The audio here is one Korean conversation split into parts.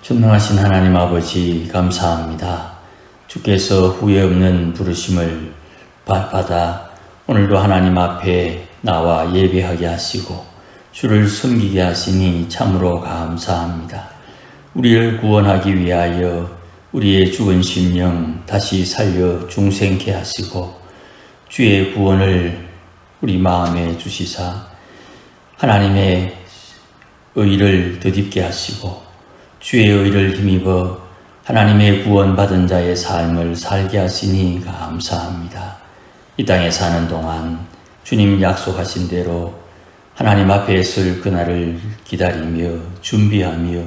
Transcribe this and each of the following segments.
전능하신 하나님 아버지 감사합니다. 주께서 후회 없는 부르심을 받아 오늘도 하나님 앞에 나와 예배하게 하시고 주를 섬기게 하시니 참으로 감사합니다. 우리를 구원하기 위하여 우리의 죽은 심령 다시 살려 중생케 하시고 주의 구원을 우리 마음에 주시사 하나님의 의를 덧입게 하시고 주의 의를 힘입어 하나님의 구원받은 자의 삶을 살게 하시니 감사합니다. 이 땅에 사는 동안 주님 약속하신 대로 하나님 앞에 설 그날을 기다리며 준비하며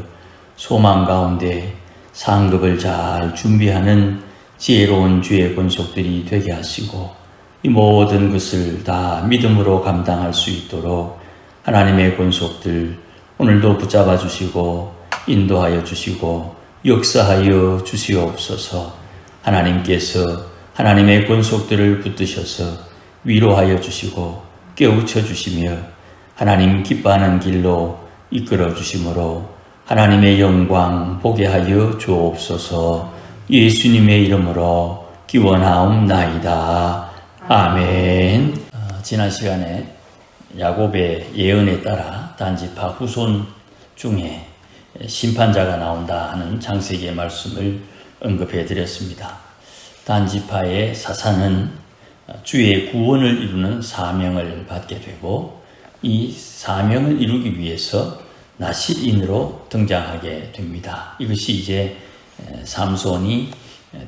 소망 가운데 상급을 잘 준비하는 지혜로운 주의 권속들이 되게 하시고 이 모든 것을 다 믿음으로 감당할 수 있도록 하나님의 권속들 오늘도 붙잡아 주시고 인도하여 주시고 역사하여 주시옵소서. 하나님께서 하나님의 권속들을 붙드셔서 위로하여 주시고 깨우쳐 주시며 하나님 기뻐하는 길로 이끌어 주심으로 하나님의 영광 보게 하여 주옵소서. 예수님의 이름으로 기원하옵나이다. 아멘. 지난 시간에 야곱의 예언에 따라 단지파 후손 중에 심판자가 나온다 하는 창세기의 말씀을 언급해 드렸습니다. 단지파의 사사는 주의 구원을 이루는 사명을 받게 되고 이 사명을 이루기 위해서 나실인으로 등장하게 됩니다. 이것이 이제 삼손이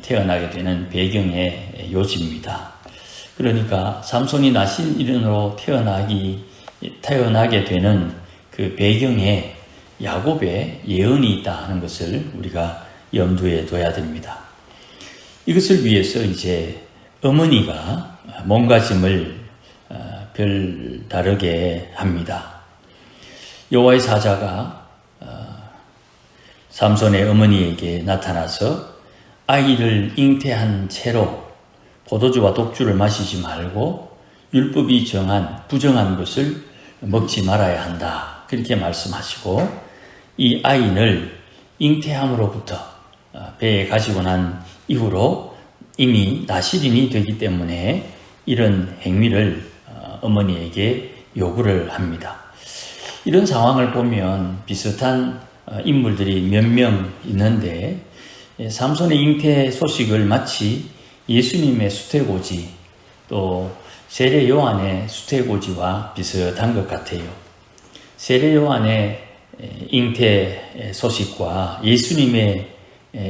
태어나게 되는 배경의 요지입니다. 그러니까 삼손이 나실인으로 태어나게 되는 그 배경에 야곱의 예언이 있다 하는 것을 우리가 염두에 둬야 됩니다. 이것을 위해서 이제 어머니가 몸가짐을 별다르게 합니다. 여호와의 사자가 삼손의 어머니에게 나타나서 아이를 잉태한 채로 포도주와 독주를 마시지 말고 율법이 정한 부정한 것을 먹지 말아야 한다. 그렇게 말씀하시고 이 아이를 잉태함으로부터 배에 가지고 난 이후로 이미 나실인이 되기 때문에 이런 행위를 어머니에게 요구를 합니다. 이런 상황을 보면 비슷한 인물들이 몇 명 있는데 삼손의 잉태 소식을 마치 예수님의 수태고지 또 세례 요한의 수태고지와 비슷한 것 같아요. 세례 요한의 잉태 소식과 예수님의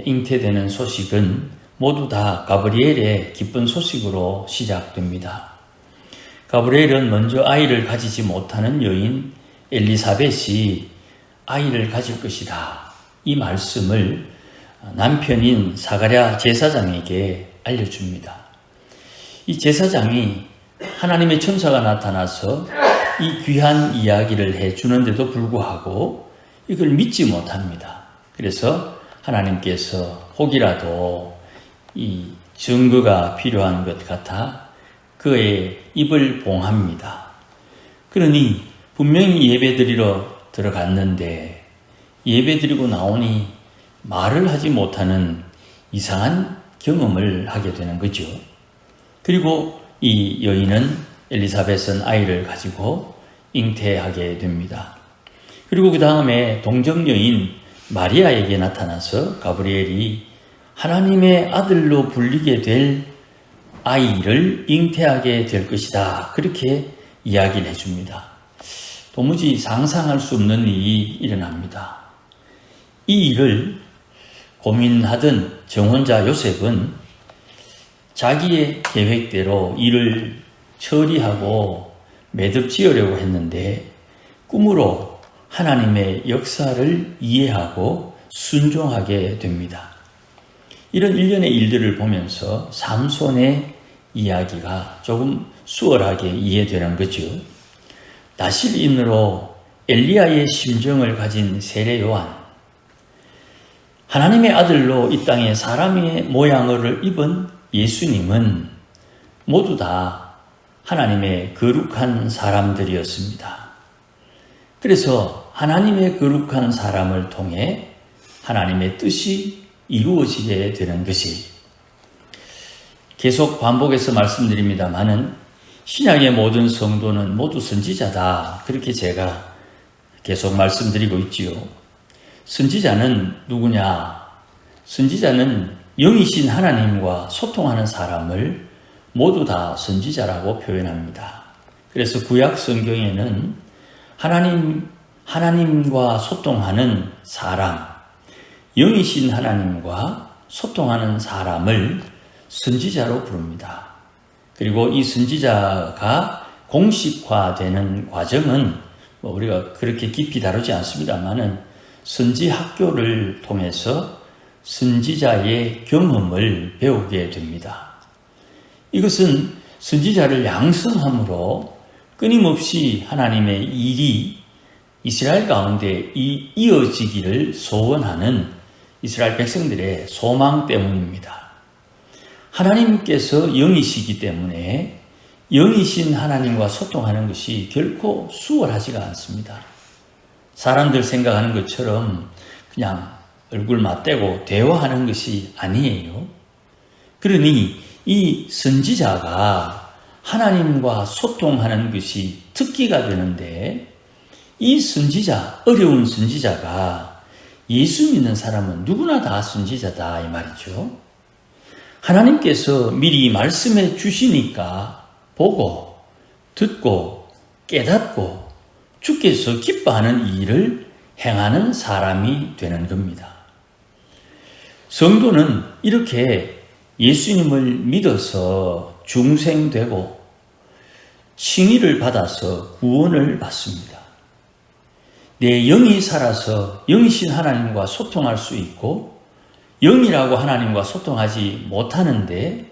잉태되는 소식은 모두 다 가브리엘의 기쁜 소식으로 시작됩니다. 가브리엘은 먼저 아이를 가지지 못하는 여인 엘리사벳이 아이를 가질 것이다. 이 말씀을 남편인 사가랴 제사장에게 알려줍니다. 이 제사장이 하나님의 천사가 나타나서 이 귀한 이야기를 해주는데도 불구하고 이걸 믿지 못합니다. 그래서 하나님께서 혹이라도 이 증거가 필요한 것 같아 그의 입을 봉합니다. 그러니 분명히 예배드리러 들어갔는데 예배드리고 나오니 말을 하지 못하는 이상한 경험을 하게 되는 거죠. 그리고 이 여인은 엘리사벳은 아이를 가지고 잉태하게 됩니다. 그리고 그 다음에 동정 여인 마리아에게 나타나서 가브리엘이 하나님의 아들로 불리게 될 아이를 잉태하게 될 것이다. 그렇게 이야기를 해줍니다. 도무지 상상할 수 없는 일이 일어납니다. 이 일을 고민하던 정혼자 요셉은 자기의 계획대로 일을 처리하고 매듭 지으려고 했는데 꿈으로 하나님의 역사를 이해하고 순종하게 됩니다. 이런 일련의 일들을 보면서 삼손의 이야기가 조금 수월하게 이해되는 거죠. 나실인으로 엘리야의 심정을 가진 세례 요한, 하나님의 아들로 이 땅에 사람의 모양을 입은 예수님은 모두 다 하나님의 거룩한 사람들이었습니다. 그래서 하나님의 거룩한 사람을 통해 하나님의 뜻이 이루어지게 되는 것이. 계속 반복해서 말씀드립니다마는 신약의 모든 성도는 모두 선지자다. 그렇게 제가 계속 말씀드리고 있지요. 선지자는 누구냐? 선지자는 영이신 하나님과 소통하는 사람을 모두 다 선지자라고 표현합니다. 그래서 구약 성경에는 하나님과 소통하는 사람, 영이신 하나님과 소통하는 사람을 선지자로 부릅니다. 그리고 이 선지자가 공식화되는 과정은 우리가 그렇게 깊이 다루지 않습니다만은 선지 학교를 통해서 선지자의 경험을 배우게 됩니다. 이것은 선지자를 양성함으로 끊임없이 하나님의 일이 이스라엘 가운데 이어지기를 소원하는 이스라엘 백성들의 소망 때문입니다. 하나님께서 영이시기 때문에 영이신 하나님과 소통하는 것이 결코 수월하지가 않습니다. 사람들 생각하는 것처럼 그냥 얼굴 맞대고 대화하는 것이 아니에요. 그러니 이 선지자가 하나님과 소통하는 것이 특기가 되는데, 이 선지자, 어려운 선지자가 예수 믿는 사람은 누구나 다 선지자다 이 말이죠. 하나님께서 미리 말씀해 주시니까 보고 듣고 깨닫고 주께서 기뻐하는 일을 행하는 사람이 되는 겁니다. 성도는 이렇게 예수님을 믿어서 중생되고 칭의를 받아서 구원을 받습니다. 내 영이 살아서 영이신 하나님과 소통할 수 있고, 영이라고 하나님과 소통하지 못하는데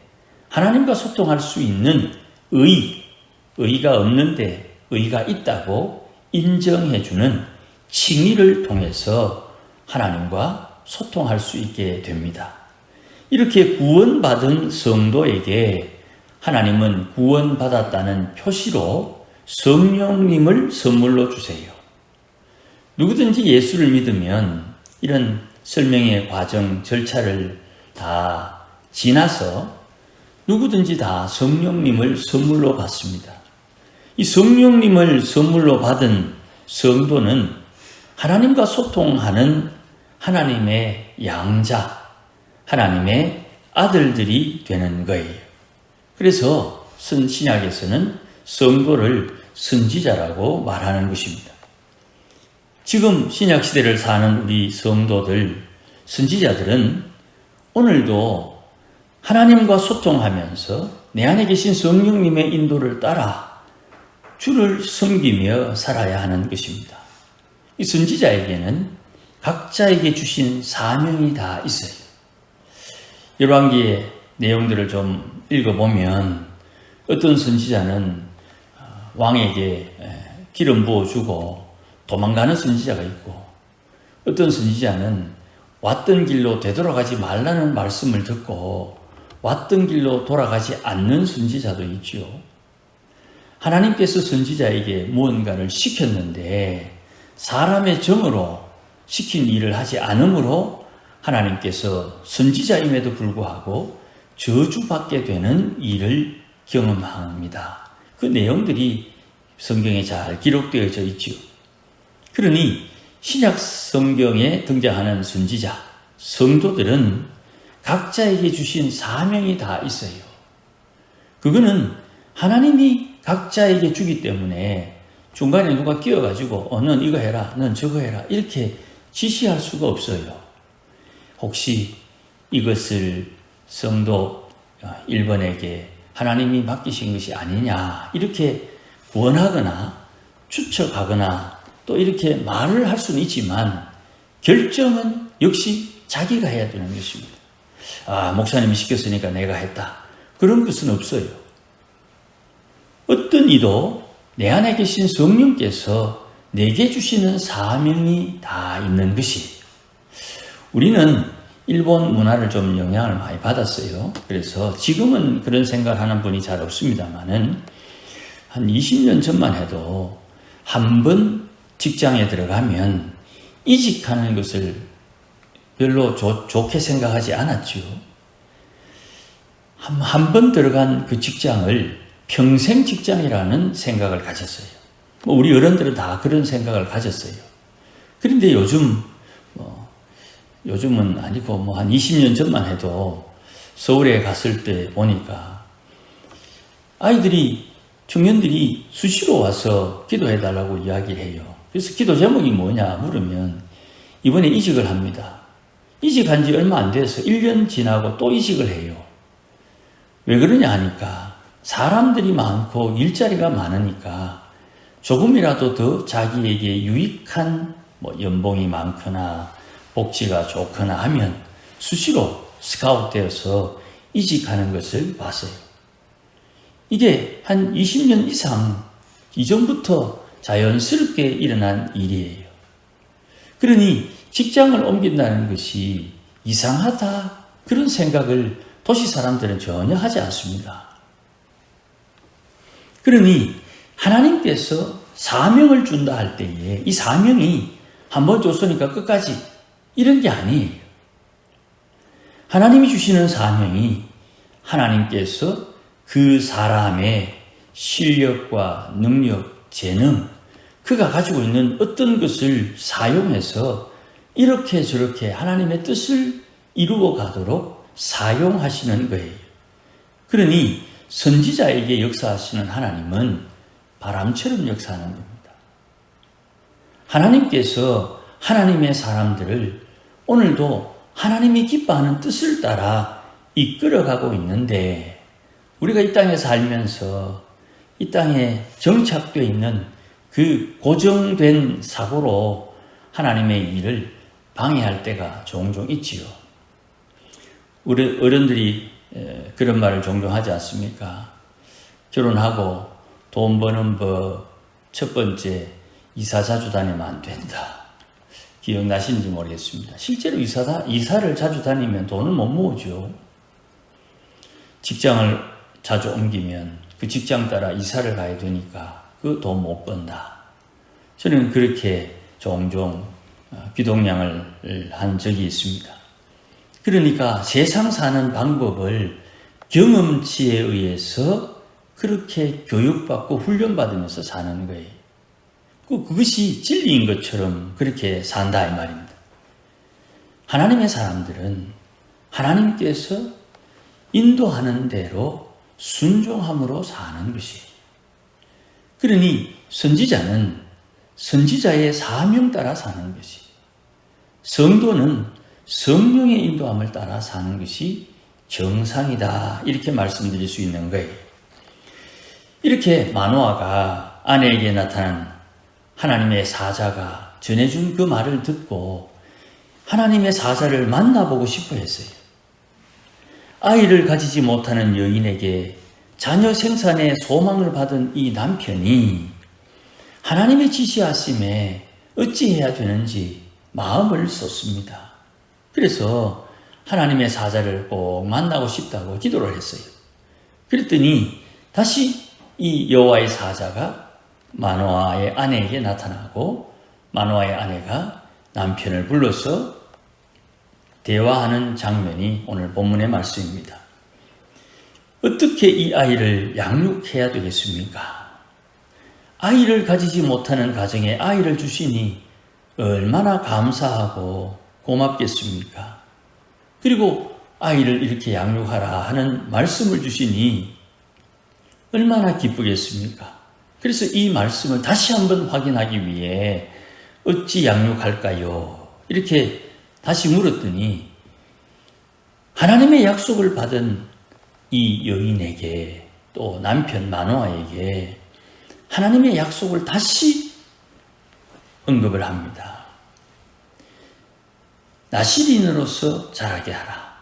하나님과 소통할 수 있는 의가 없는데 의가 있다고 인정해주는 칭의를 통해서 하나님과 소통할 수 있게 됩니다. 이렇게 구원받은 성도에게 하나님은 구원받았다는 표시로 성령님을 선물로 주세요. 누구든지 예수를 믿으면 이런 설명의 과정, 절차를 다 지나서 누구든지 다 성령님을 선물로 받습니다. 이 성령님을 선물로 받은 성도는 하나님과 소통하는 하나님의 양자, 하나님의 아들들이 되는 거예요. 그래서 신약에서는 성도를 선지자라고 말하는 것입니다. 지금 신약시대를 사는 우리 성도들, 선지자들은 오늘도 하나님과 소통하면서 내 안에 계신 성령님의 인도를 따라 주를 섬기며 살아야 하는 것입니다. 이 선지자에게는 각자에게 주신 사명이 다 있어요. 열왕기의 내용들을 좀 읽어보면 어떤 선지자는 왕에게 기름 부어주고 도망가는 선지자가 있고, 어떤 선지자는 왔던 길로 되돌아가지 말라는 말씀을 듣고 왔던 길로 돌아가지 않는 선지자도 있죠. 하나님께서 선지자에게 무언가를 시켰는데 사람의 정으로 시킨 일을 하지 않으므로 하나님께서 선지자임에도 불구하고 저주받게 되는 일을 경험합니다. 그 내용들이 성경에 잘 기록되어져 있죠. 그러니 신약 성경에 등장하는 선지자, 성도들은 각자에게 주신 사명이 다 있어요. 그거는 하나님이 각자에게 주기 때문에 중간에 누가 끼어가지고 넌 이거 해라, 넌 저거 해라 이렇게 지시할 수가 없어요. 혹시 이것을 성도 1번에게 하나님이 맡기신 것이 아니냐 이렇게 원하거나 추측하거나 또 이렇게 말을 할 수는 있지만 결정은 역시 자기가 해야 되는 것입니다. 목사님이 시켰으니까 내가 했다. 그런 것은 없어요. 어떤 이도 내 안에 계신 성령께서 내게 주시는 사명이 다 있는 것이. 우리는 일본 문화를 좀 영향을 많이 받았어요. 그래서 지금은 그런 생각을 하는 분이 잘 없습니다만은 한 20년 전만 해도 한 번 직장에 들어가면 이직하는 것을 별로 좋게 생각하지 않았죠. 한 번 들어간 그 직장을 평생 직장이라는 생각을 가졌어요. 우리 어른들은 다 그런 생각을 가졌어요. 그런데 요즘은 아니고 한 20년 전만 해도 서울에 갔을 때 보니까 청년들이 수시로 와서 기도해달라고 이야기해요. 그래서 기도 제목이 뭐냐 물으면 이번에 이직을 합니다. 이직한 지 얼마 안 돼서 1년 지나고 또 이직을 해요. 왜 그러냐 하니까 사람들이 많고 일자리가 많으니까 조금이라도 더 자기에게 유익한 연봉이 많거나 복지가 좋거나 하면 수시로 스카웃되어서 이직하는 것을 봤어요. 이게 한 20년 이상 이전부터 자연스럽게 일어난 일이에요. 그러니 직장을 옮긴다는 것이 이상하다 그런 생각을 도시 사람들은 전혀 하지 않습니다. 그러니 하나님께서 사명을 준다 할 때에 이 사명이 한번 줬으니까 끝까지 이런 게 아니에요. 하나님이 주시는 사명이 하나님께서 그 사람의 실력과 능력, 재능, 그가 가지고 있는 어떤 것을 사용해서 이렇게 저렇게 하나님의 뜻을 이루어 가도록 사용하시는 거예요. 그러니 선지자에게 역사하시는 하나님은 바람처럼 역사하는 겁니다. 하나님께서 하나님의 사람들을 오늘도 하나님이 기뻐하는 뜻을 따라 이끌어가고 있는데 우리가 이 땅에 살면서 이 땅에 정착되어 있는 그 고정된 사고로 하나님의 일을 방해할 때가 종종 있지요. 우리 어른들이 그런 말을 종종 하지 않습니까? 결혼하고 돈 버는 법 첫 번째, 이사 자주 다니면 안 된다. 기억나시는지 모르겠습니다. 실제로 이사를 자주 다니면 돈을 못 모으죠. 직장을 자주 옮기면 그 직장 따라 이사를 가야 되니까 그 돈 못 번다. 저는 그렇게 종종 귀동냥을 한 적이 있습니다. 그러니까 세상 사는 방법을 경험치에 의해서 그렇게 교육받고 훈련받으면서 사는 거예요. 그것이 진리인 것처럼 그렇게 산다 이 말입니다. 하나님의 사람들은 하나님께서 인도하는 대로 순종함으로 사는 것이에요. 그러니 선지자는 선지자의 사명 따라 사는 것이, 성도는 성령의 인도함을 따라 사는 것이 정상이다. 이렇게 말씀드릴 수 있는 거예요. 이렇게 마노아가 아내에게 나타난 하나님의 사자가 전해준 그 말을 듣고 하나님의 사자를 만나보고 싶어 했어요. 아이를 가지지 못하는 여인에게 자녀 생산의 소망을 받은 이 남편이 하나님의 지시하심에 어찌해야 되는지 마음을 쏟습니다. 그래서 하나님의 사자를 꼭 만나고 싶다고 기도를 했어요. 그랬더니 다시 이 여호와의 사자가 마노아의 아내에게 나타나고 마노아의 아내가 남편을 불러서 대화하는 장면이 오늘 본문의 말씀입니다. 어떻게 이 아이를 양육해야 되겠습니까? 아이를 가지지 못하는 가정에 아이를 주시니 얼마나 감사하고 고맙겠습니까? 그리고 아이를 이렇게 양육하라 하는 말씀을 주시니 얼마나 기쁘겠습니까? 그래서 이 말씀을 다시 한번 확인하기 위해 어찌 양육할까요? 이렇게 다시 물었더니 하나님의 약속을 받은 이 여인에게 또 남편 마노아에게 하나님의 약속을 다시 언급을 합니다. 나실인으로서 자라게 하라.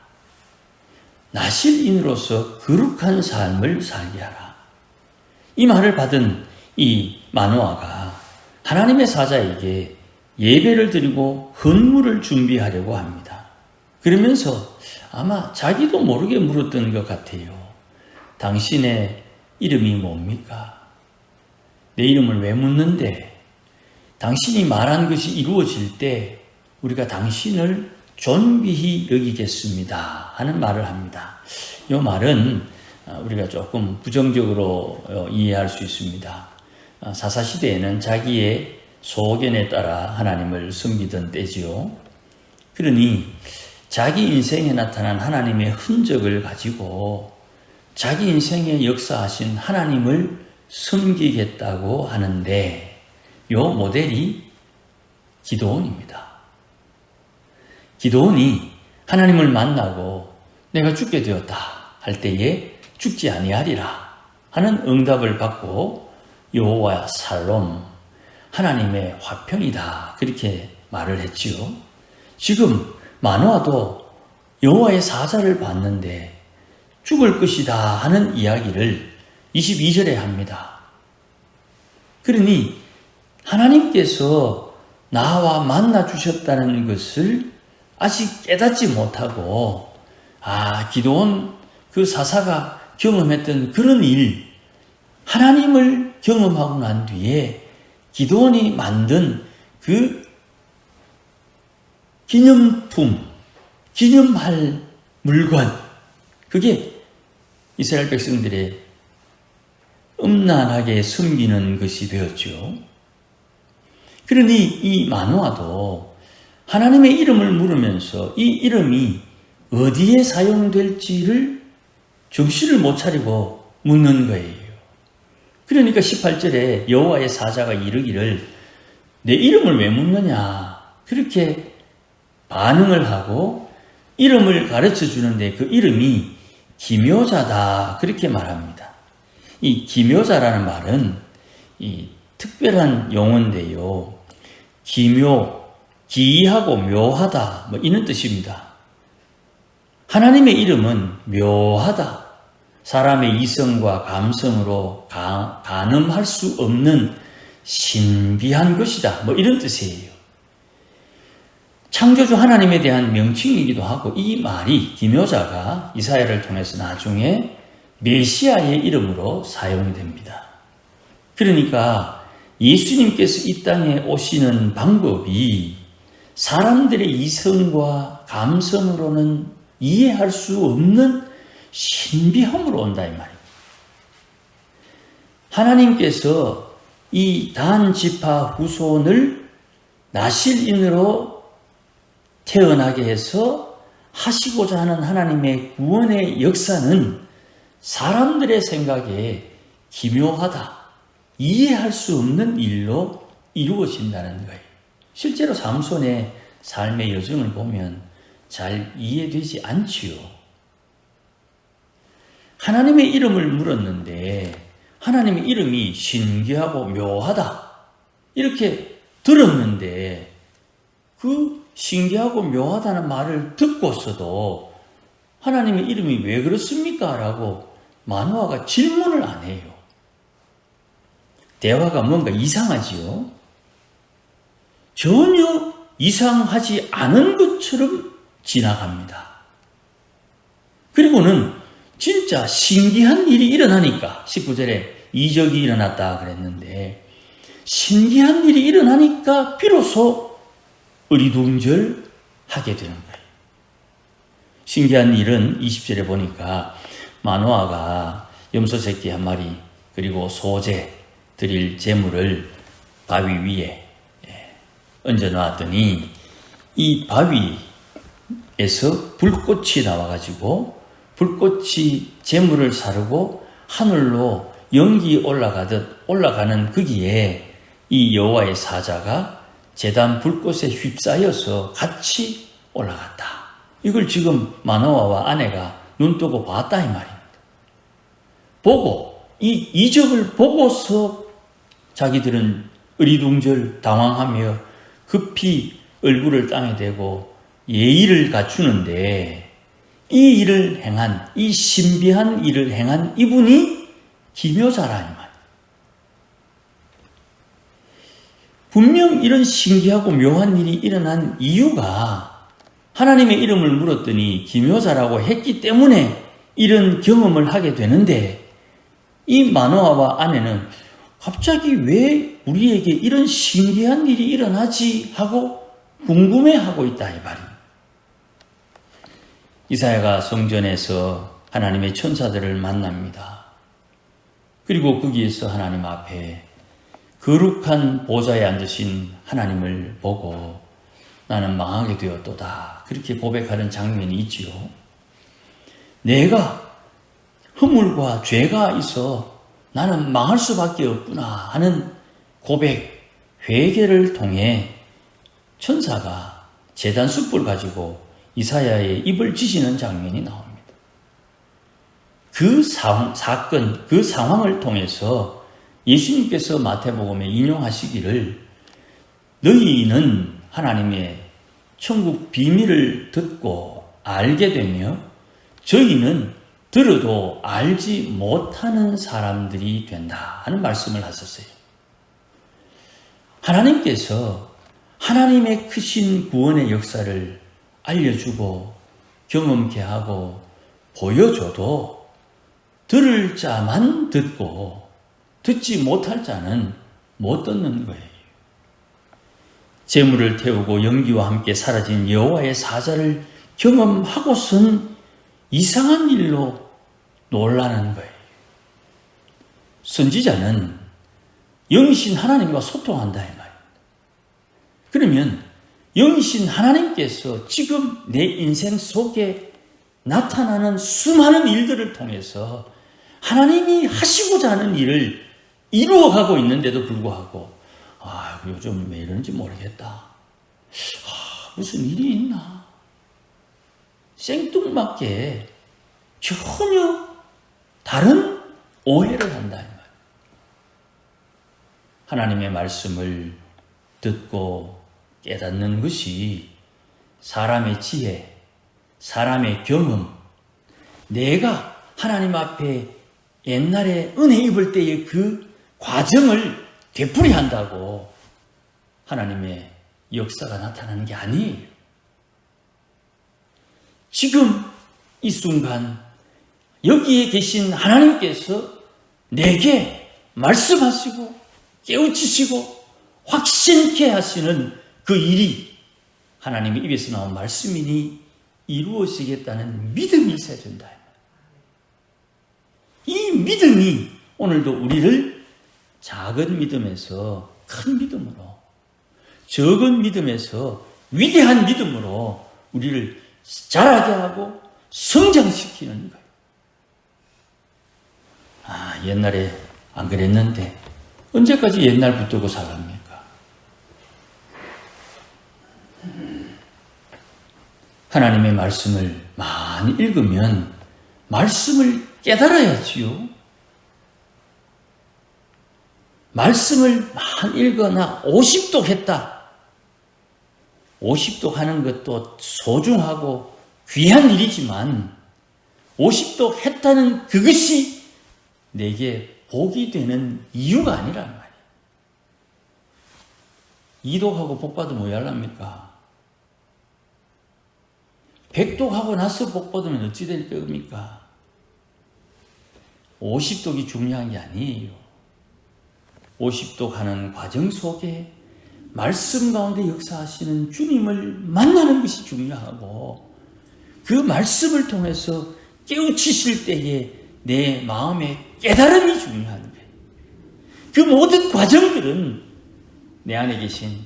나실인으로서 거룩한 삶을 살게 하라. 이 말을 받은 이 마노아가 하나님의 사자에게 예배를 드리고 헌물을 준비하려고 합니다. 그러면서 아마 자기도 모르게 물었던 것 같아요. 당신의 이름이 뭡니까? 내 이름을 왜 묻는데? 당신이 말한 것이 이루어질 때 우리가 당신을 존귀히 여기겠습니다 하는 말을 합니다. 이 말은 우리가 조금 부정적으로 이해할 수 있습니다. 사사시대에는 자기의 소견에 따라 하나님을 섬기던 때지요. 그러니 자기 인생에 나타난 하나님의 흔적을 가지고 자기 인생에 역사하신 하나님을 섬기겠다고 하는데 이 모델이 기드온입니다. 기드온이 하나님을 만나고 내가 죽게 되었다 할 때에 죽지 아니하리라 하는 응답을 받고 여호와 살롬 하나님의 화평이다 그렇게 말을 했지요. 지금 마노아도 여호와의 사자를 봤는데 죽을 것이다 하는 이야기를 22절에 합니다. 그러니 하나님께서 나와 만나 주셨다는 것을 아직 깨닫지 못하고 기드온 그 사사가 경험했던 그런 일, 하나님을 경험하고 난 뒤에 기드온이 만든 그 기념품, 기념할 물건, 그게 이스라엘 백성들의 음란하게 숨기는 것이 되었죠. 그러니 이 마노아도 하나님의 이름을 물으면서 이 이름이 어디에 사용될지를 정신을 못 차리고 묻는 거예요. 그러니까 18절에 여호와의 사자가 이르기를 내 이름을 왜 묻느냐 그렇게 반응을 하고 이름을 가르쳐 주는데 그 이름이 기묘자다 그렇게 말합니다. 이 기묘자라는 말은 이 특별한 용어인데요. 기묘, 기이하고 묘하다 이런 뜻입니다. 하나님의 이름은 묘하다. 사람의 이성과 감성으로 가늠할 수 없는 신비한 것이다. 이런 뜻이에요. 창조주 하나님에 대한 명칭이기도 하고 이 말이 기묘자가 이사야를 통해서 나중에 메시아의 이름으로 사용이 됩니다. 그러니까 예수님께서 이 땅에 오시는 방법이 사람들의 이성과 감성으로는 이해할 수 없는 신비함으로 온다 이 말입니다. 하나님께서 이 단 지파 후손을 나실인으로 태어나게 해서 하시고자 하는 하나님의 구원의 역사는 사람들의 생각에 기묘하다, 이해할 수 없는 일로 이루어진다는 거예요. 실제로 삼손의 삶의 여정을 보면 잘 이해되지 않지요. 하나님의 이름을 물었는데 하나님의 이름이 신기하고 묘하다 이렇게 들었는데 그 신기하고 묘하다는 말을 듣고서도 하나님의 이름이 왜 그렇습니까? 라고 마노아가 질문을 안 해요. 대화가 뭔가 이상하지요? 전혀 이상하지 않은 것처럼 지나갑니다. 그리고는 진짜 신기한 일이 일어나니까 19절에 이적이 일어났다 그랬는데 신기한 일이 일어나니까 비로소 어리둥절하게 되는 거예요. 신기한 일은 20절에 보니까 마노아가 염소 새끼 한 마리 그리고 소재 드릴 제물을 바위 위에 얹어 놨더니 이 바위에서 불꽃이 나와가지고 불꽃이 제물을 사르고 하늘로 연기 올라가듯 올라가는 거기에 이 여호와의 사자가 제단 불꽃에 휩싸여서 같이 올라갔다. 이걸 지금 마노아와 아내가 눈 뜨고 봤다 이 말입니다. 보고 이 이적을 보고서 자기들은 어리둥절 당황하며 급히 얼굴을 땅에 대고 예의를 갖추는데 이 일을 행한, 이 신비한 일을 행한 이분이 기묘자라 이 말. 분명 이런 신기하고 묘한 일이 일어난 이유가 하나님의 이름을 물었더니 기묘자라고 했기 때문에 이런 경험을 하게 되는데 이 마노아와 아내는 갑자기 왜 우리에게 이런 신기한 일이 일어나지 하고 궁금해하고 있다 이 말입니다. 이사야가 성전에서 하나님의 천사들을 만납니다. 그리고 거기에서 하나님 앞에 거룩한 보좌에 앉으신 하나님을 보고 나는 망하게 되었도다, 그렇게 고백하는 장면이 있지요. 내가 허물과 죄가 있어 나는 망할 수밖에 없구나 하는 고백, 회개를 통해 천사가 제단 숯불 가지고 이사야의 입을 지시는 장면이 나옵니다. 그 사건, 그 상황을 통해서 예수님께서 마태복음에 인용하시기를 너희는 하나님의 천국 비밀을 듣고 알게 되며 저희는 들어도 알지 못하는 사람들이 된다 하는 말씀을 하셨어요. 하나님께서 하나님의 크신 구원의 역사를 알려주고 경험케 하고 보여줘도 들을 자만 듣고 듣지 못할 자는 못 듣는 거예요. 재물을 태우고 연기와 함께 사라진 여호와의 사자를 경험하고선 이상한 일로 놀라는 거예요. 선지자는 영이신 하나님과 소통한다 이 말입니다. 그러면 영이신 하나님께서 지금 내 인생 속에 나타나는 수많은 일들을 통해서 하나님이 하시고자 하는 일을 이루어가고 있는데도 불구하고 요즘 왜 이러는지 모르겠다. 무슨 일이 있나? 생뚱맞게 전혀 다른 오해를 한다 이 말이에요. 하나님의 말씀을 듣고 깨닫는 것이 사람의 지혜, 사람의 경험, 내가 하나님 앞에 옛날에 은혜 입을 때의 그 과정을 되풀이한다고 하나님의 역사가 나타나는 게 아니에요. 지금 이 순간 여기에 계신 하나님께서 내게 말씀하시고 깨우치시고 확신케 하시는 그 일이 하나님의 입에서 나온 말씀이니 이루어지겠다는 믿음이 있어야 된다. 이 믿음이 오늘도 우리를 작은 믿음에서 큰 믿음으로, 적은 믿음에서 위대한 믿음으로 우리를 자라게 하고 성장시키는 거예요. 옛날에 안 그랬는데 언제까지 옛날 붙들고 살랍니까? 하나님의 말씀을 많이 읽으면 말씀을 깨달아야지요. 말씀을 많이 읽거나 50독 했다. 50독 하는 것도 소중하고 귀한 일이지만 50독 했다는 그것이 내게 복이 되는 이유가 아니란 말이에요. 2독하고 복 받으면 뭐 하랍니까? 100독 하고 나서 복 받으면 어찌 될 겁니까? 50독이 중요한 게 아니에요. 50독 하는 과정 속에 말씀 가운데 역사하시는 주님을 만나는 것이 중요하고 그 말씀을 통해서 깨우치실 때에 내 마음의 깨달음이 중요한 거예요. 그 모든 과정들은 내 안에 계신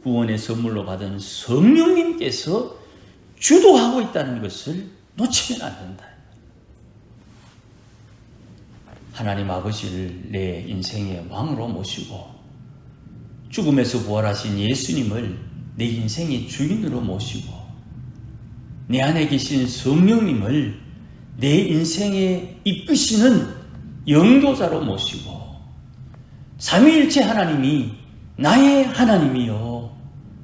구원의 선물로 받은 성령님께서 주도하고 있다는 것을 놓치면 안 된다. 하나님 아버지를 내 인생의 왕으로 모시고 죽음에서 부활하신 예수님을 내 인생의 주인으로 모시고 내 안에 계신 성령님을 내 인생에 이끄시는 영도자로 모시고 삼위일체 하나님이 나의 하나님이요,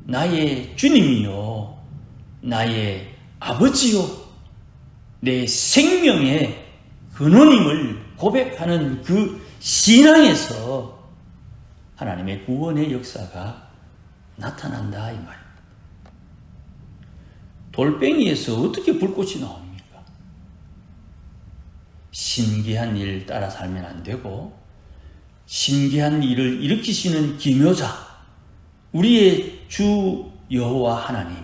나의 주님이요, 나의 아버지요, 내 생명의 근원임을 고백하는 그 신앙에서 하나님의 구원의 역사가 나타난다 이 말입니다. 돌뱅이에서 어떻게 불꽃이 나옵니까? 신기한 일 따라 살면 안 되고 신기한 일을 일으키시는 기묘자, 우리의 주 여호와 하나님,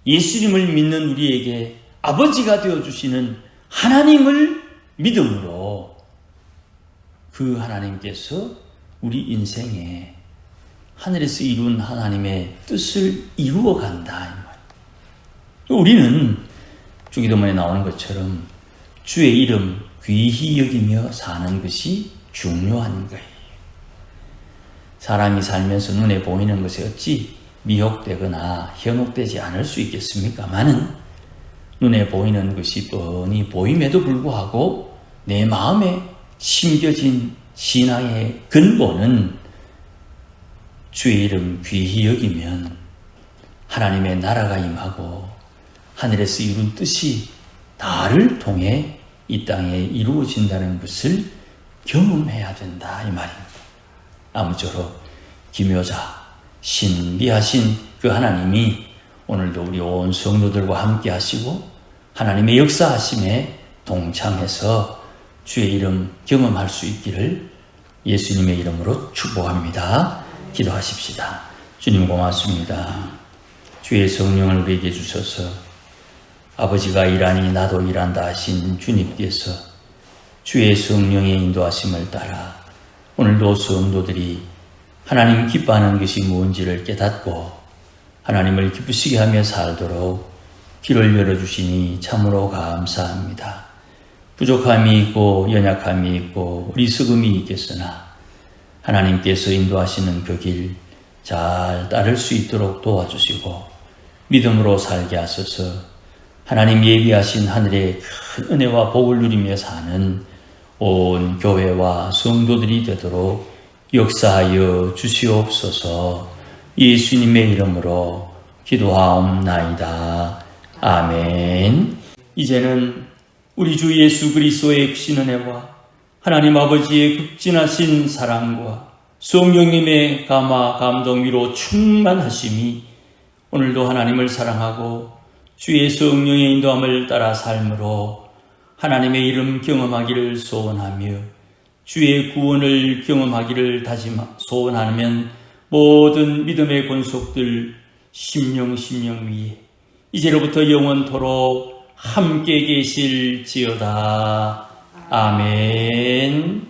예수님을 믿는 우리에게 아버지가 되어주시는 하나님을 믿음으로 그 하나님께서 우리 인생에 하늘에서 이룬 하나님의 뜻을 이루어 간다. 우리는 주기도문에 나오는 것처럼 주의 이름 귀히 여기며 사는 것이 중요한 거예요. 사람이 살면서 눈에 보이는 것이 어찌 미혹되거나 현혹되지 않을 수 있겠습니까마는 눈에 보이는 것이 뻔히 보임에도 불구하고 내 마음에 심겨진 신앙의 근본은 주의 이름 귀히 여기면 하나님의 나라가 임하고 하늘에서 이룬 뜻이 나를 통해 이 땅에 이루어진다는 것을 경험해야 된다 이 말입니다. 아무쪼록 기묘자 신비하신 그 하나님이 오늘도 우리 온 성도들과 함께 하시고 하나님의 역사하심에 동참해서 주의 이름 경험할 수 있기를 예수님의 이름으로 축복합니다. 기도하십시다. 주님 고맙습니다. 주의 성령을 우리에게 주셔서 아버지가 일하니 나도 일한다 하신 주님께서 주의 성령의 인도하심을 따라 오늘도 성도들이 하나님 기뻐하는 것이 뭔지를 깨닫고 하나님을 기쁘시게 하며 살도록 길을 열어주시니 참으로 감사합니다. 부족함이 있고 연약함이 있고 어리석음이 있겠으나 하나님께서 인도하시는 그 길 잘 따를 수 있도록 도와주시고 믿음으로 살게 하소서. 하나님 예비하신 하늘의 큰 은혜와 복을 누리며 사는 온 교회와 성도들이 되도록 역사하여 주시옵소서. 예수님의 이름으로 기도하옵나이다. 아멘. 이제는 우리 주 예수 그리스도의 크신 은혜와 하나님 아버지의 극진하신 사랑과 성령님의 감화 감동 위로 충만하심이 오늘도 하나님을 사랑하고 주의 성령의 인도함을 따라 삶으로 하나님의 이름 경험하기를 소원하며 주의 구원을 경험하기를 소원하면 모든 믿음의 권속들 심령 위에 이제로부터 영원토록 함께 계실지어다. 아멘.